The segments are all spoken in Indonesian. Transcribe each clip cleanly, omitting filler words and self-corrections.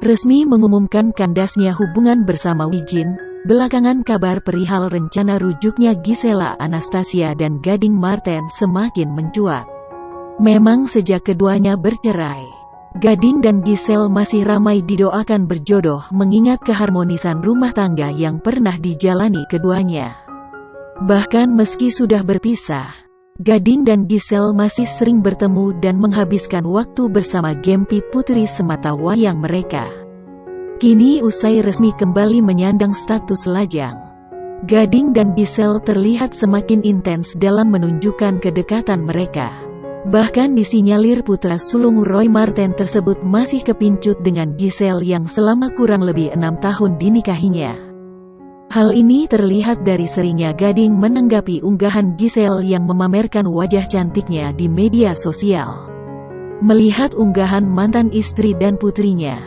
resmi mengumumkan kandasnya hubungan bersama Wijin. Belakangan kabar perihal rencana rujuknya Gisela Anastasia dan Gading Marten semakin mencuat. Memang sejak keduanya bercerai, Gading dan Giselle masih ramai didoakan berjodoh mengingat keharmonisan rumah tangga yang pernah dijalani keduanya. Bahkan meski sudah berpisah, Gading dan Giselle masih sering bertemu dan menghabiskan waktu bersama Gempi putri semata wayang mereka. Kini usai resmi kembali menyandang status lajang, Gading dan Giselle terlihat semakin intens dalam menunjukkan kedekatan mereka. Bahkan disinyalir putra sulung Roy Marten tersebut masih kepincut dengan Giselle yang selama kurang lebih 6 tahun dinikahinya. Hal ini terlihat dari seringnya Gading menanggapi unggahan Giselle yang memamerkan wajah cantiknya di media sosial. Melihat unggahan mantan istri dan putrinya,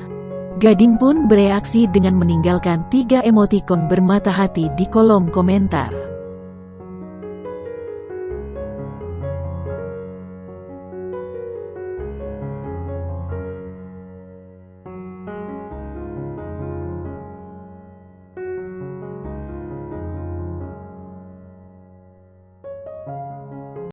Gading pun bereaksi dengan meninggalkan 3 emotikon bermata hati di kolom komentar.